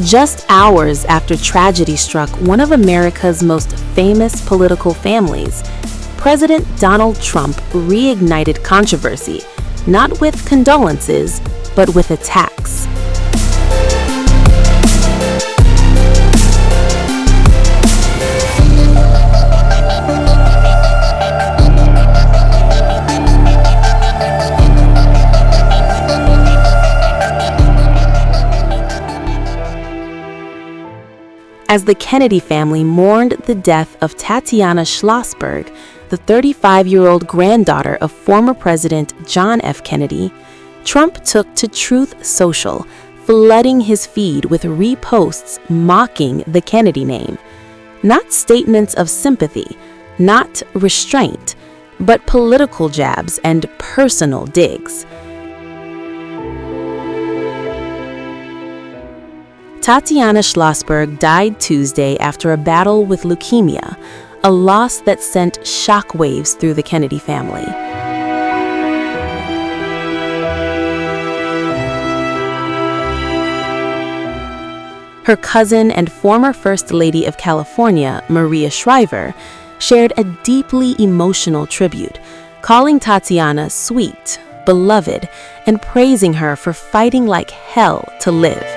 Just hours after tragedy struck one of America's most famous political families, President Donald Trump reignited controversy, not with condolences, but with attacks. As the Kennedy family mourned the death of Tatiana Schlossberg, the 35-year-old granddaughter of former President John F. Kennedy, Trump took to Truth Social, flooding his feed with reposts mocking the Kennedy name. Not statements of sympathy, not restraint, but political jabs and personal digs. Tatiana Schlossberg died Tuesday after a battle with leukemia, a loss that sent shockwaves through the Kennedy family. Her cousin and former First Lady of California, Maria Shriver, shared a deeply emotional tribute, calling Tatiana sweet, beloved, and praising her for fighting like hell to live.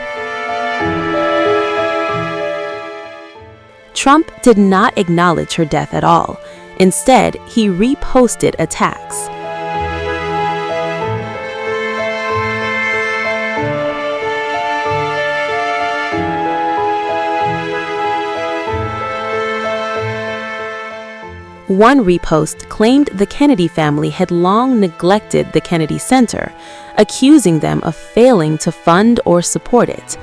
Trump did not acknowledge her death at all. Instead, he reposted attacks. One repost claimed the Kennedy family had long neglected the Kennedy Center, accusing them of failing to fund or support it.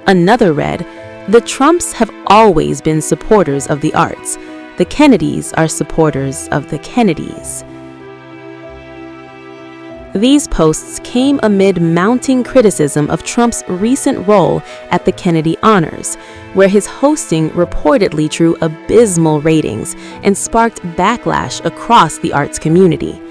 Another read, "The Trumps have always been supporters of the arts. The Kennedys are supporters of the Kennedys." These posts came amid mounting criticism of Trump's recent role at the Kennedy Honors, where his hosting reportedly drew abysmal ratings and sparked backlash across the arts community.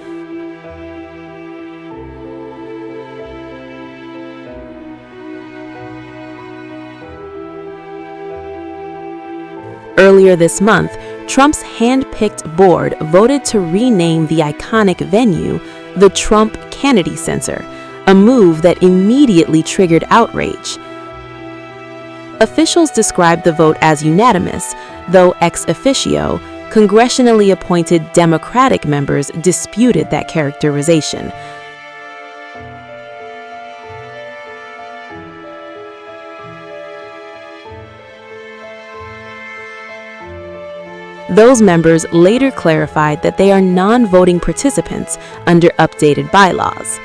Earlier this month, Trump's hand-picked board voted to rename the iconic venue the Trump Kennedy Center, a move that immediately triggered outrage. Officials described the vote as unanimous, though ex officio, congressionally appointed Democratic members disputed that characterization. Those members later clarified that they are non-voting participants under updated bylaws.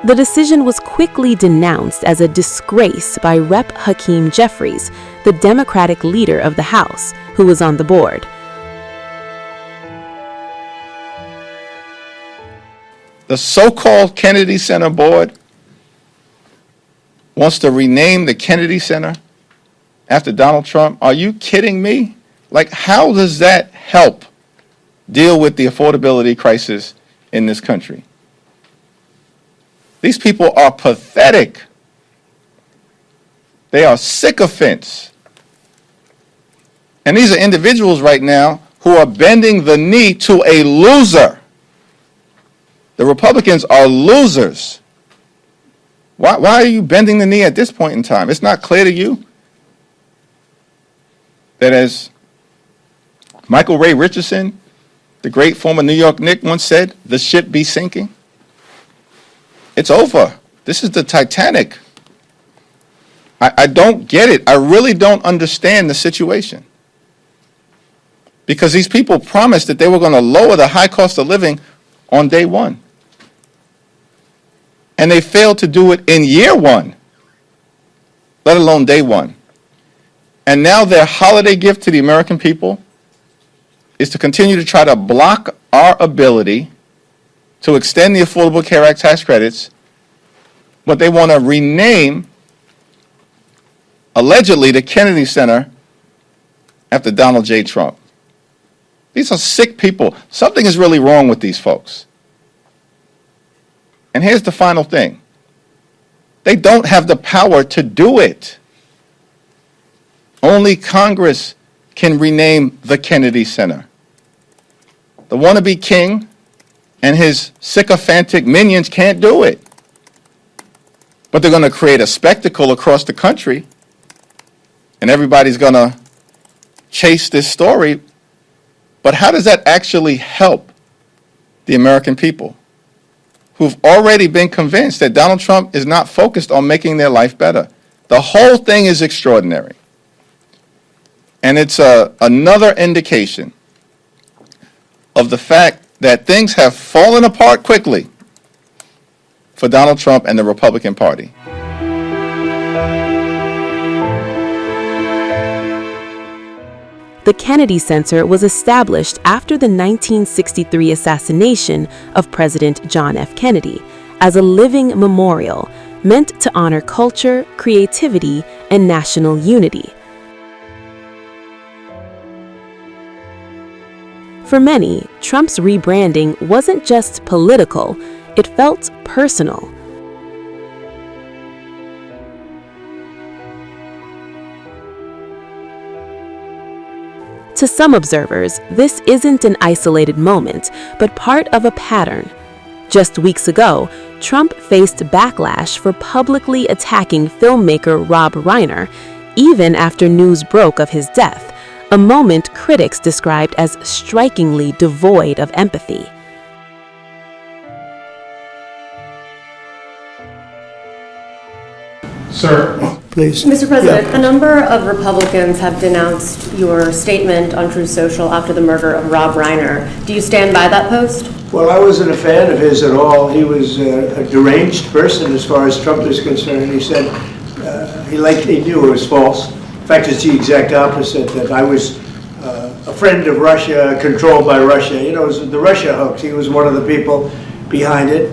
The decision was quickly denounced as a disgrace by Rep. Hakeem Jeffries, the Democratic leader of the House, who was on the board. The so-called Kennedy Center board wants to rename the Kennedy Center after Donald Trump. Are you kidding me? Like, how does that help deal with the affordability crisis in this country? These people are pathetic. They are sycophants. And these are individuals right now who are bending the knee to a loser. The Republicans are losers. Why are you bending the knee at this point in time? It's not clear to you that, as Michael Ray Richardson, the great former New York Knick, once said, the ship be sinking? It's over. This is the Titanic. I don't get it. I really don't understand the situation. Because these people promised that they were going to lower the high cost of living on day one. And they failed to do it in year one, let alone day one. And now their holiday gift to the American people is to continue to try to block our ability to extend the Affordable Care Act tax credits, but they want to rename, allegedly, the Kennedy Center after Donald J. Trump. These are sick people. Something is really wrong with these folks. And here's the final thing. They don't have the power to do it. Only Congress can rename the Kennedy Center. The wannabe king and his sycophantic minions can't do it. But they're going to create a spectacle across the country, and everybody's going to chase this story. But how does that actually help the American people who've already been convinced that Donald Trump is not focused on making their life better? The whole thing is extraordinary. And it's another indication of the fact that things have fallen apart quickly for Donald Trump and the Republican Party. The Kennedy Center was established after the 1963 assassination of President John F. Kennedy as a living memorial meant to honor culture, creativity, and national unity. For many, Trump's rebranding wasn't just political, it felt personal. To some observers, this isn't an isolated moment, but part of a pattern. Just weeks ago, Trump faced backlash for publicly attacking filmmaker Rob Reiner, even after news broke of his death, a moment critics described as strikingly devoid of empathy. Sir, please. Mr. President, a number of Republicans have denounced your statement on Truth Social after the murder of Rob Reiner. Do you stand by that post? Well, I wasn't a fan of his at all. He was a deranged person as far as Trump is concerned. He said he knew it was false. In fact, it's the exact opposite, that I was a friend of Russia, controlled by Russia. You know, it was the Russia hoax. He was one of the people behind it.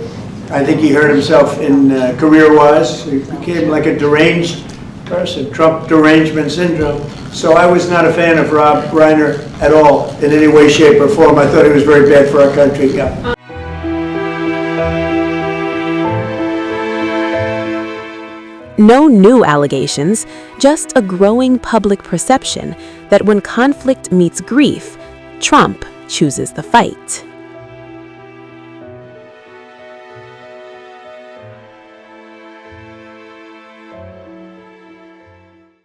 I think he hurt himself in career-wise. He became like a deranged person, Trump derangement syndrome. So I was not a fan of Rob Reiner at all, in any way, shape, or form. I thought he was very bad for our country. Yeah. No new allegations, just a growing public perception that when conflict meets grief, Trump chooses the fight.